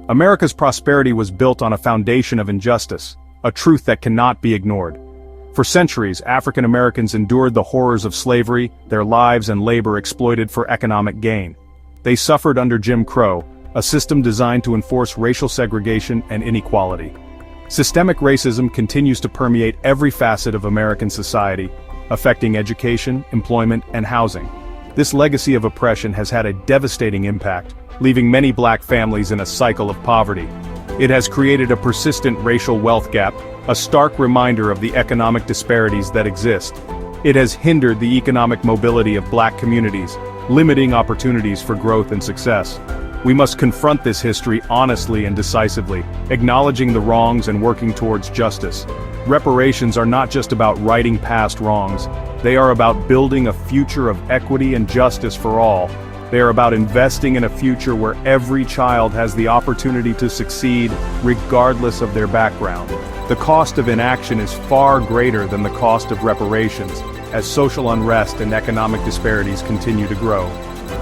America's prosperity was built on a foundation of injustice, a truth that cannot be ignored. For centuries, African Americans endured the horrors of slavery, their lives and labor exploited for economic gain. They suffered under Jim Crow, a system designed to enforce racial segregation and inequality. Systemic racism continues to permeate every facet of American society, affecting education, employment, and housing. This legacy of oppression has had a devastating impact, leaving many black families in a cycle of poverty. It has created a persistent racial wealth gap, a stark reminder of the economic disparities that exist. It has hindered the economic mobility of black communities, limiting opportunities for growth and success. We must confront this history honestly and decisively, acknowledging the wrongs and working towards justice. Reparations are not just about righting past wrongs, they are about building a future of equity and justice for all. They are about investing in a future where every child has the opportunity to succeed, regardless of their background. The cost of inaction is far greater than the cost of reparations, as social unrest and economic disparities continue to grow.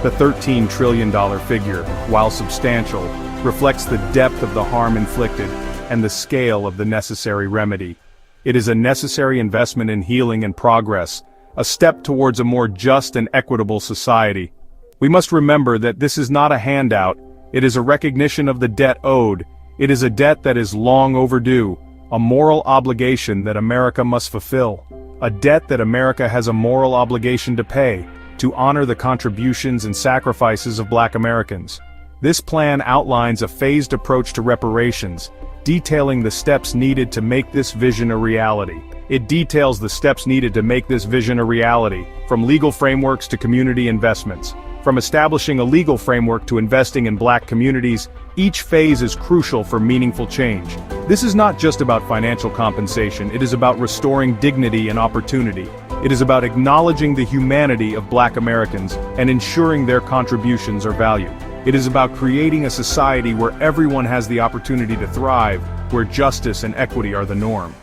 The $13 trillion figure, while substantial, reflects the depth of the harm inflicted and the scale of the necessary remedy. It is a necessary investment in healing and progress, a step towards a more just and equitable society. We must remember that this is not a handout, it is a recognition of the debt owed. It is a debt that is long overdue, a moral obligation that America must fulfill. A debt that America has a moral obligation to pay, to honor the contributions and sacrifices of Black Americans. This plan outlines a phased approach to reparations, detailing the steps needed to make this vision a reality. It details the steps needed to make this vision a reality, from legal frameworks to community investments. From establishing a legal framework to investing in Black communities, each phase is crucial for meaningful change. This is not just about financial compensation, it is about restoring dignity and opportunity. It is about acknowledging the humanity of Black Americans and ensuring their contributions are valued. It is about creating a society where everyone has the opportunity to thrive, where justice and equity are the norm.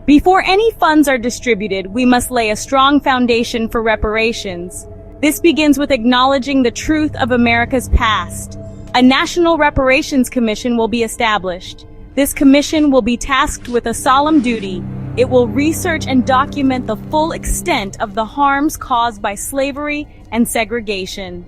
Before any funds are distributed, we must lay a strong foundation for reparations. This begins with acknowledging the truth of America's past. A National Reparations Commission will be established. This commission will be tasked with a solemn duty. It will research and document the full extent of the harms caused by slavery and segregation.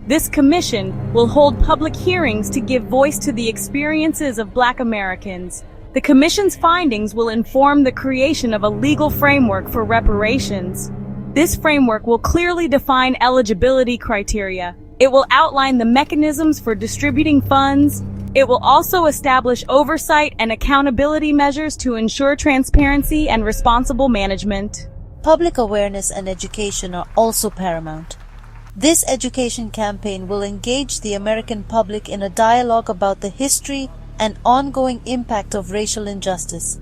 This commission will hold public hearings to give voice to the experiences of Black Americans. The Commission's findings will inform the creation of a legal framework for reparations. This framework will clearly define eligibility criteria. It will outline the mechanisms for distributing funds. It will also establish oversight and accountability measures to ensure transparency and responsible management. Public awareness and education are also paramount. This education campaign will engage the American public in a dialogue about the history and ongoing impact of racial injustice.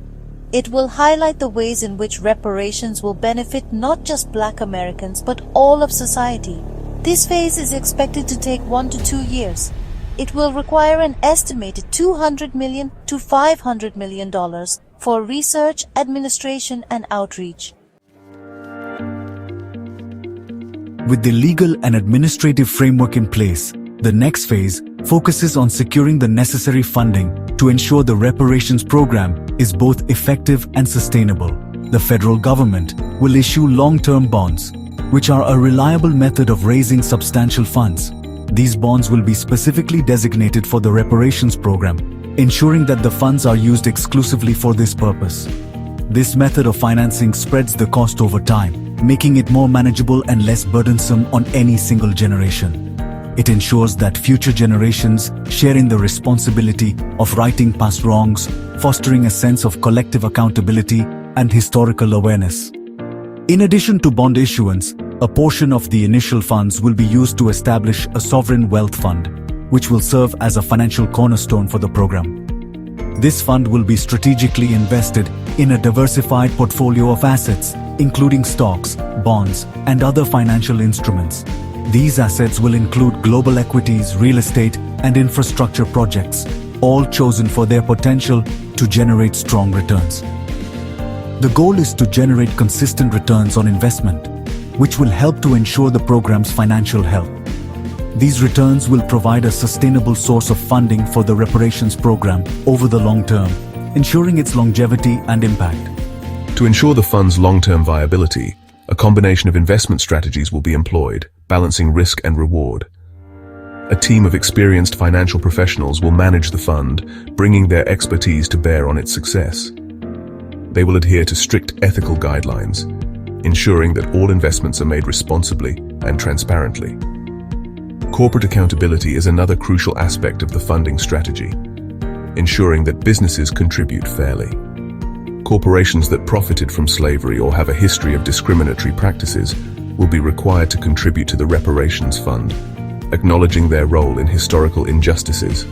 It will highlight the ways in which reparations will benefit not just Black Americans but all of society. This phase is expected to take 1 to 2 years. It will require an estimated $200 million to $500 million for research, administration, and outreach. With the legal and administrative framework in place, the next phase focuses on securing the necessary funding to ensure the reparations program is both effective and sustainable. The federal government will issue long-term bonds, which are a reliable method of raising substantial funds. These bonds will be specifically designated for the reparations program, ensuring that the funds are used exclusively for this purpose. This method of financing spreads the cost over time, making it more manageable and less burdensome on any single generation. It ensures that future generations share in the responsibility of righting past wrongs, fostering a sense of collective accountability and historical awareness. In addition to bond issuance, a portion of the initial funds will be used to establish a sovereign wealth fund, which will serve as a financial cornerstone for the program. This fund will be strategically invested in a diversified portfolio of assets, including stocks, bonds, and other financial instruments. These assets will include global equities, real estate, and infrastructure projects, all chosen for their potential to generate strong returns. The goal is to generate consistent returns on investment, which will help to ensure the program's financial health. These returns will provide a sustainable source of funding for the reparations program over the long term, ensuring its longevity and impact. To ensure the fund's long-term viability, a combination of investment strategies will be employed, balancing risk and reward. A team of experienced financial professionals will manage the fund, bringing their expertise to bear on its success. They will adhere to strict ethical guidelines, ensuring that all investments are made responsibly and transparently. Corporate accountability is another crucial aspect of the funding strategy, ensuring that businesses contribute fairly. Corporations that profited from slavery or have a history of discriminatory practices will be required to contribute to the Reparations Fund, acknowledging their role in historical injustices.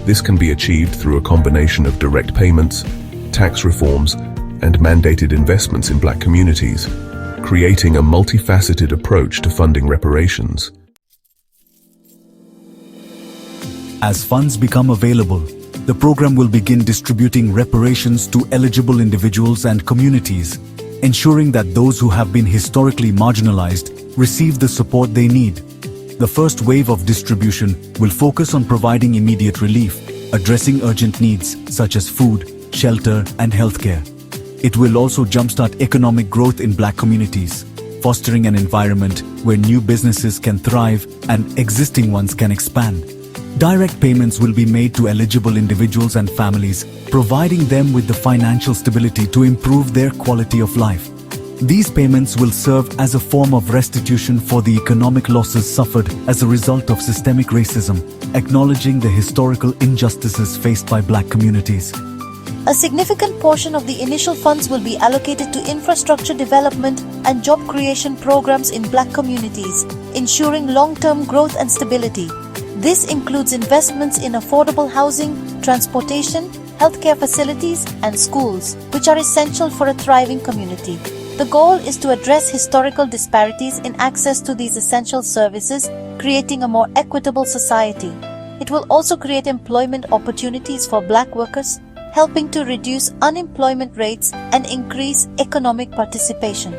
This can be achieved through a combination of direct payments, tax reforms, and mandated investments in Black communities, creating a multifaceted approach to funding reparations. As funds become available, the program will begin distributing reparations to eligible individuals and communities, ensuring that those who have been historically marginalized receive the support they need. The first wave of distribution will focus on providing immediate relief, addressing urgent needs such as food, shelter, and healthcare. It will also jumpstart economic growth in Black communities, fostering an environment where new businesses can thrive and existing ones can expand. Direct payments will be made to eligible individuals and families, providing them with the financial stability to improve their quality of life. These payments will serve as a form of restitution for the economic losses suffered as a result of systemic racism, acknowledging the historical injustices faced by Black communities. A significant portion of the initial funds will be allocated to infrastructure development and job creation programs in Black communities, ensuring long-term growth and stability. This includes investments in affordable housing, transportation, healthcare facilities, and schools, which are essential for a thriving community. The goal is to address historical disparities in access to these essential services, creating a more equitable society. It will also create employment opportunities for Black workers, helping to reduce unemployment rates and increase economic participation.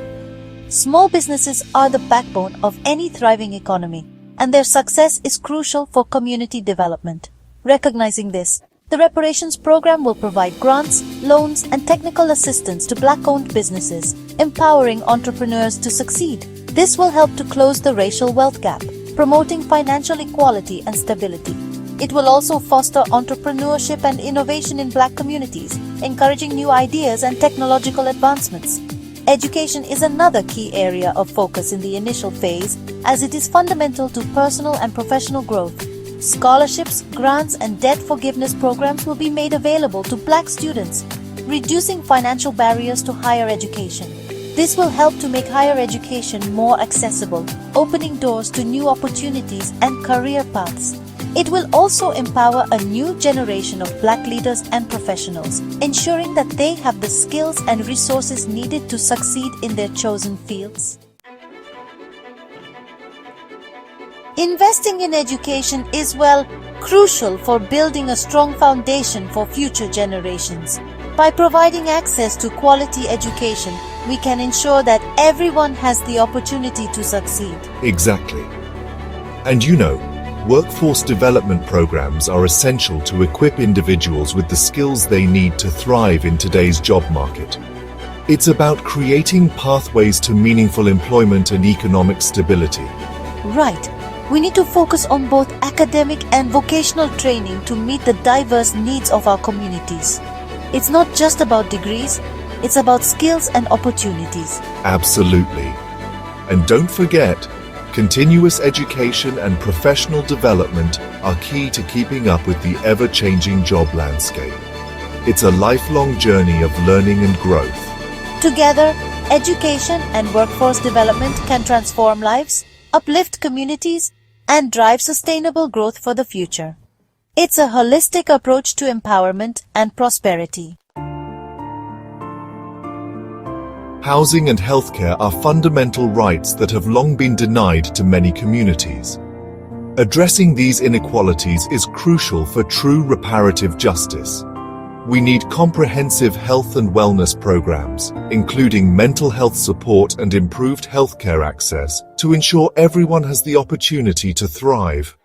Small businesses are the backbone of any thriving economy, and their success is crucial for community development. Recognizing this, the reparations program will provide grants, loans, and technical assistance to Black-owned businesses, empowering entrepreneurs to succeed. This will help to close the racial wealth gap, promoting financial equality and stability. It will also foster entrepreneurship and innovation in Black communities, encouraging new ideas and technological advancements. Education is another key area of focus in the initial phase, as it is fundamental to personal and professional growth. Scholarships, grants, and debt forgiveness programs will be made available to Black students, reducing financial barriers to higher education. This will help to make higher education more accessible, opening doors to new opportunities and career paths. It will also empower a new generation of Black leaders and professionals, ensuring that they have the skills and resources needed to succeed in their chosen fields. Investing in education is, crucial for building a strong foundation for future generations. By providing access to quality education, we can ensure that everyone has the opportunity to succeed. Exactly. And workforce development programs are essential to equip individuals with the skills they need to thrive in today's job market. It's about creating pathways to meaningful employment and economic stability. Right. We need to focus on both academic and vocational training to meet the diverse needs of our communities. It's not just about degrees, it's about skills and opportunities. Absolutely. And don't forget, continuous education and professional development are key to keeping up with the ever-changing job landscape. It's a lifelong journey of learning and growth. Together, education and workforce development can transform lives, uplift communities, and drive sustainable growth for the future. It's a holistic approach to empowerment and prosperity. Housing and healthcare are fundamental rights that have long been denied to many communities. Addressing these inequalities is crucial for true reparative justice. We need comprehensive health and wellness programs, including mental health support and improved healthcare access, to ensure everyone has the opportunity to thrive.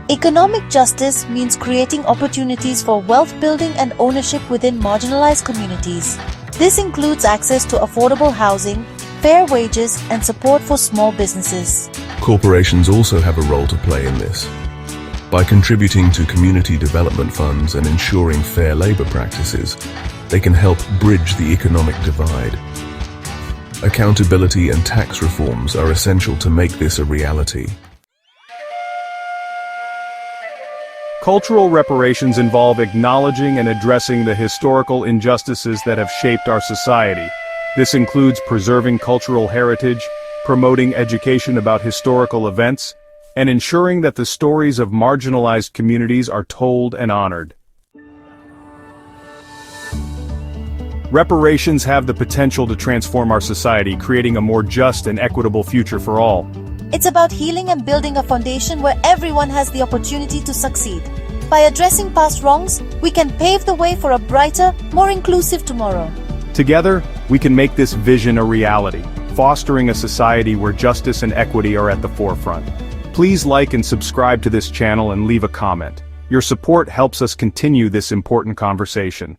Economic justice means creating opportunities for wealth building and ownership within marginalized communities. This includes access to affordable housing, fair wages, and support for small businesses. Corporations also have a role to play in this. By contributing to community development funds and ensuring fair labor practices, they can help bridge the economic divide. Accountability and tax reforms are essential to make this a reality. Cultural reparations involve acknowledging and addressing the historical injustices that have shaped our society. This includes preserving cultural heritage, promoting education about historical events, and ensuring that the stories of marginalized communities are told and honored. Reparations have the potential to transform our society, creating a more just and equitable future for all. It's about healing and building a foundation where everyone has the opportunity to succeed. By addressing past wrongs, we can pave the way for a brighter, more inclusive tomorrow. Together, we can make this vision a reality, fostering a society where justice and equity are at the forefront. Please like and subscribe to this channel and leave a comment. Your support helps us continue this important conversation.